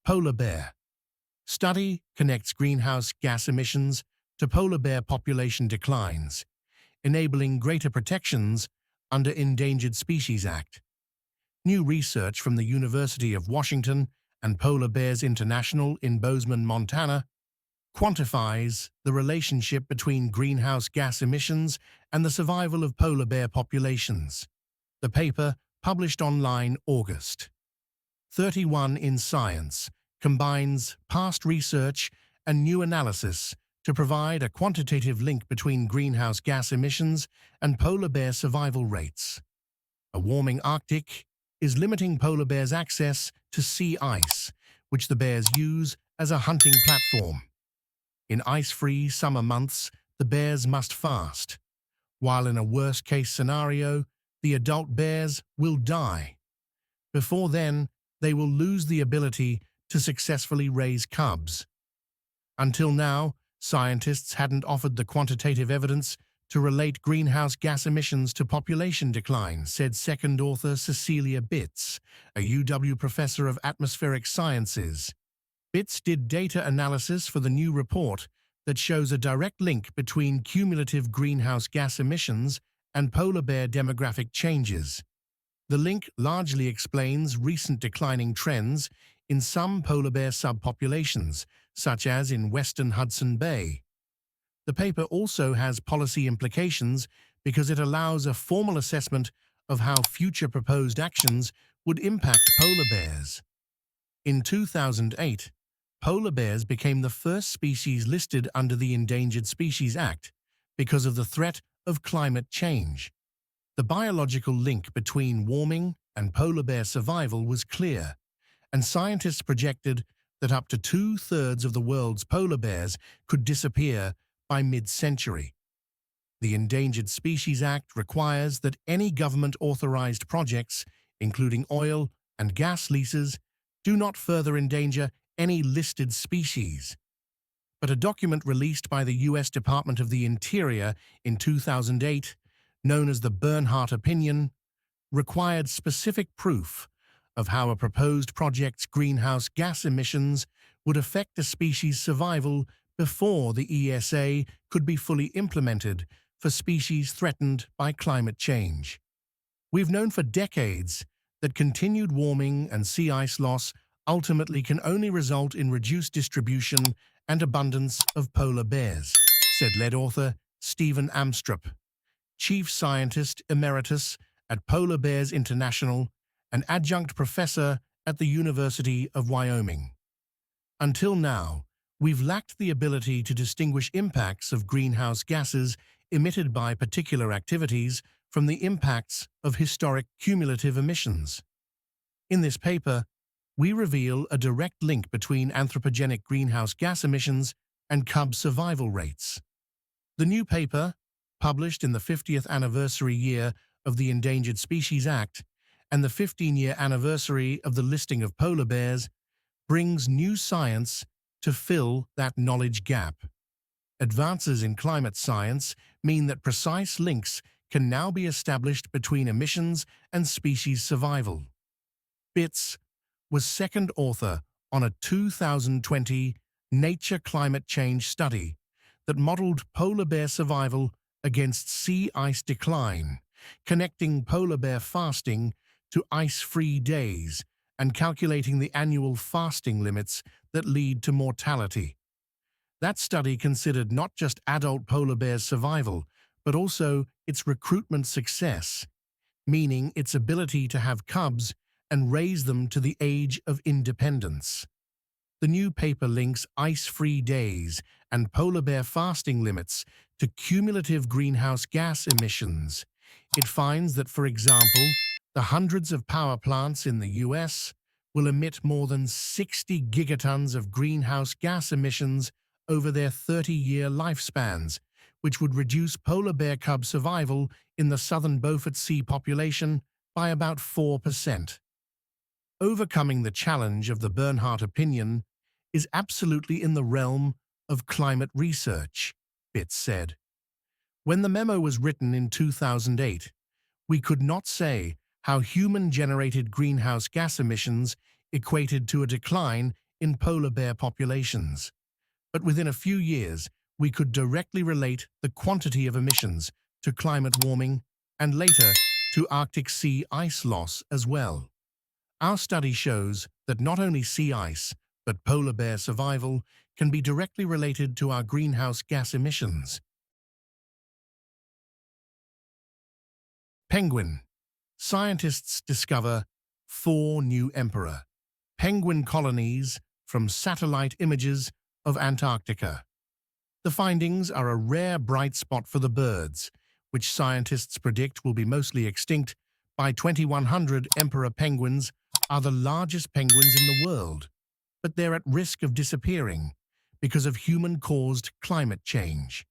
Polar bear. Study connects greenhouse gas emissions to polar bear population declines, enabling greater protections under Endangered Species Act. New research from the University of Washington and Polar Bears International in Bozeman, Montana, quantifies the relationship between greenhouse gas emissions and the survival of polar bear populations. The paper, published online August 31 in Science, combines past research and new analysis to provide a quantitative link between greenhouse gas emissions and polar bear survival rates. A warming Arctic is limiting polar bears' access to sea ice, which the bears use as a hunting platform. In ice-free summer months, the bears must fast, while in a worst-case scenario, the adult bears will die. Before then, they will lose the ability to successfully raise cubs. Until now, scientists hadn't offered the quantitative evidence to relate greenhouse gas emissions to population decline, said second author Cecilia Bitz, a UW professor of atmospheric sciences. Bitz did data analysis for the new report that shows a direct link between cumulative greenhouse gas emissions and polar bear demographic changes. The link largely explains recent declining trends in some polar bear subpopulations, such as in western Hudson Bay. The paper also has policy implications because it allows a formal assessment of how future proposed actions would impact polar bears. In 2008, polar bears became the first species listed under the Endangered Species Act because of the threat of climate change. The biological link between warming and polar bear survival was clear, and scientists projected that up to 2/3 of the world's polar bears could disappear by mid-century. The Endangered Species Act requires that any government-authorized projects, including oil and gas leases, do not further endanger any listed species. But a document released by the U.S. Department of the Interior in 2008, known as the Bernhardt Opinion, required specific proof of how a proposed project's greenhouse gas emissions would affect a species' survival before the ESA could be fully implemented for species threatened by climate change. We've known for decades that continued warming and sea ice loss ultimately can only result in reduced distribution and abundance of polar bears, said lead author Stephen Amstrup, Chief Scientist Emeritus at Polar Bears International and adjunct professor at the University of Wyoming. Until now, we've lacked the ability to distinguish impacts of greenhouse gases emitted by particular activities from the impacts of historic cumulative emissions. In this paper, we reveal a direct link between anthropogenic greenhouse gas emissions and cub survival rates. The new paper, published in the 50th anniversary year of the Endangered Species Act and the 15-year anniversary of the listing of polar bears, brings new science to fill that knowledge gap. Advances in climate science mean that precise links can now be established between emissions and species survival. Bitz was second author on a 2020 Nature climate change study that modeled polar bear survival against sea ice decline, connecting polar bear fasting to ice-free days and calculating the annual fasting limits that lead to mortality. That study considered not just adult polar bears' survival, but also its recruitment success, meaning its ability to have cubs and raise them to the age of independence. The new paper links ice-free days and polar bear fasting limits to cumulative greenhouse gas emissions. It finds that, for example, the hundreds of power plants in the U.S. will emit more than 60 gigatons of greenhouse gas emissions over their 30-year lifespans, which would reduce polar bear cub survival in the southern Beaufort Sea population by about 4%. Overcoming the challenge of the Bernhardt Opinion is absolutely in the realm of climate research, Bitz said. When the memo was written in 2008, we could not say how human-generated greenhouse gas emissions equated to a decline in polar bear populations. But within a few years, we could directly relate the quantity of emissions to climate warming and later to Arctic sea ice loss as well. Our study shows that not only sea ice, but polar bear survival can be directly related to our greenhouse gas emissions. Penguin. Scientists discover 4 new emperor penguin colonies from satellite images of Antarctica. The findings are a rare bright spot for the birds, which scientists predict will be mostly extinct by 2100. Emperor penguins are the largest penguins in the world, but they're at risk of disappearing because of human-caused climate change.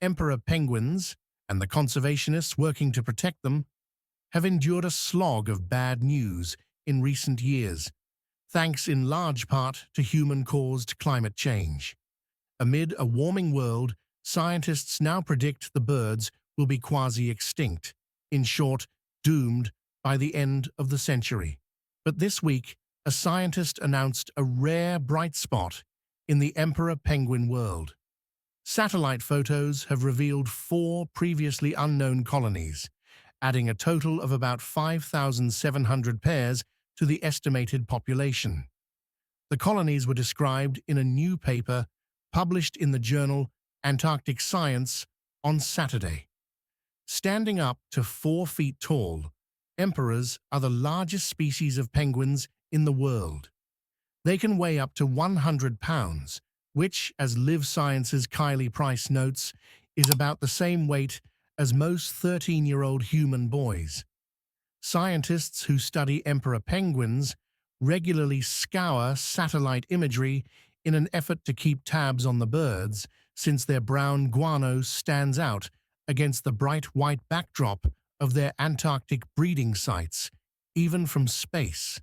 Emperor penguins and the conservationists working to protect them have endured a slog of bad news in recent years, thanks in large part to human-caused climate change. Amid a warming world, scientists now predict the birds will be quasi-extinct, in short, doomed by the end of the century. But this week, a scientist announced a rare bright spot in the emperor penguin world. Satellite photos have revealed 4 previously unknown colonies, adding a total of about 5,700 pairs to the estimated population. The colonies were described in a new paper published in the journal Antarctic Science on Saturday. Standing up to 4 feet tall, emperors are the largest species of penguins in the world. They can weigh up to 100 pounds, which, as Live Science's Kylie Price notes, is about the same weight as most 13-year-old human boys. Scientists who study emperor penguins regularly scour satellite imagery in an effort to keep tabs on the birds, since their brown guano stands out against the bright white backdrop of their Antarctic breeding sites, even from space.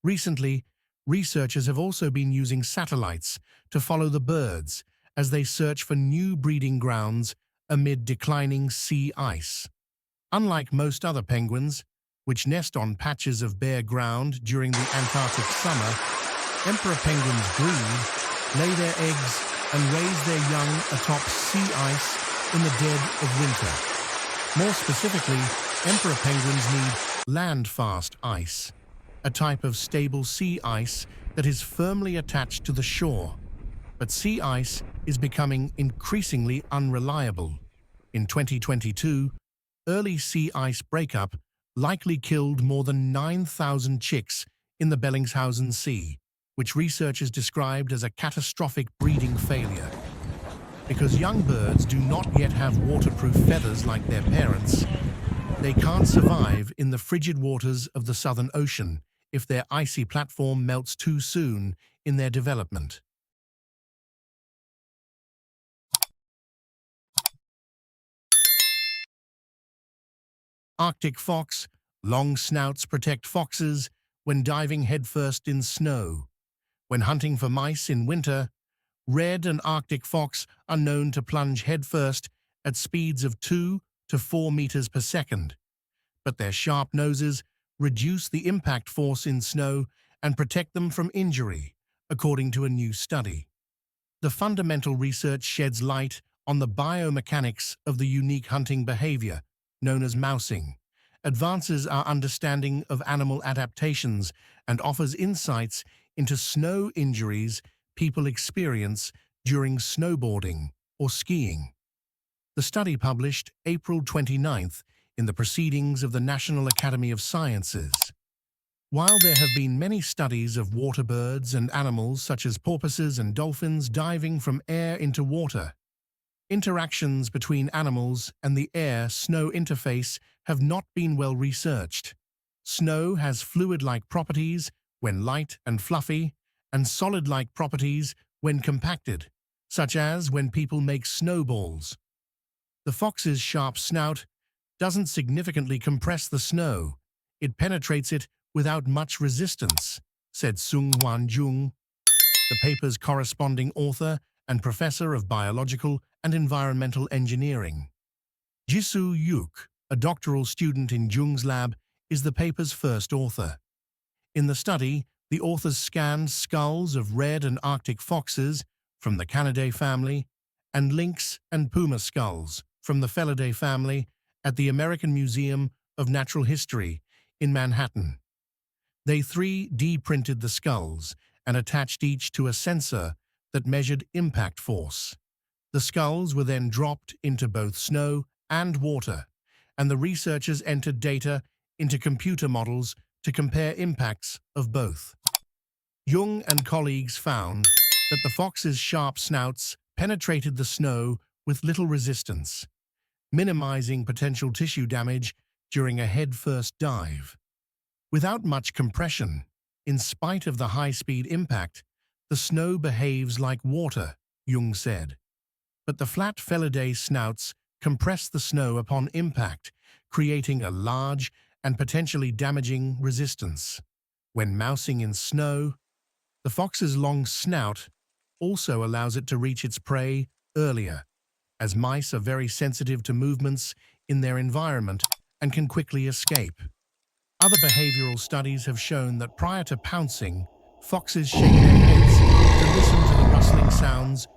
Recently, researchers have also been using satellites to follow the birds as they search for new breeding grounds amid declining sea ice. Unlike most other penguins, which nest on patches of bare ground during the Antarctic summer, emperor penguins breed, lay their eggs, and raise their young atop sea ice in the dead of winter. More specifically, emperor penguins need land-fast ice, a type of stable sea ice that is firmly attached to the shore. But sea ice is becoming increasingly unreliable. In 2022, early sea ice breakup likely killed more than 9,000 chicks in the Bellingshausen Sea, which researchers described as a catastrophic breeding failure. Because young birds do not yet have waterproof feathers like their parents, they can't survive in the frigid waters of the Southern Ocean if their icy platform melts too soon in their development. Arctic fox. Long snouts protect foxes when diving headfirst in snow. When hunting for mice in winter, red and Arctic fox are known to plunge headfirst at speeds of 2 to 4 meters per second. But their sharp noses reduce the impact force in snow and protect them from injury, according to a new study. The fundamental research sheds light on the biomechanics of the unique hunting behavior, known as mousing, advances our understanding of animal adaptations, and offers insights into snow injuries people experience during snowboarding or skiing. The study, published April 29th in the Proceedings of the National Academy of Sciences. While there have been many studies of water birds and animals such as porpoises and dolphins diving from air into water, interactions between animals and the air-snow interface have not been well researched. Snow has fluid-like properties when light and fluffy, and solid-like properties when compacted, such as when people make snowballs. The fox's sharp snout doesn't significantly compress the snow. It penetrates it without much resistance, said Sung-Hwan Jung, the paper's corresponding author and professor of biological and environmental engineering. Jisoo Yuk, a doctoral student in Jung's lab, is the paper's first author. In the study, The authors scanned skulls of red and Arctic foxes from the Canidae family and lynx and puma skulls from the Felidae family at the American Museum of Natural History in Manhattan. They 3D printed the skulls and attached each to a sensor that measured impact force. The skulls were then dropped into both snow and water, and the researchers entered data into computer models to compare impacts of both. Jung and colleagues found that the foxes' sharp snouts penetrated the snow with little resistance, minimizing potential tissue damage during a head-first dive. Without much compression, in spite of the high-speed impact, the snow behaves like water, Jung said. But the flat Felidae snouts compress the snow upon impact, creating a large and potentially damaging resistance. When mousing in snow, the fox's long snout also allows it to reach its prey earlier, as mice are very sensitive to movements in their environment and can quickly escape. Other behavioral studies have shown that prior to pouncing, foxes shake their heads to listen to the rustling sounds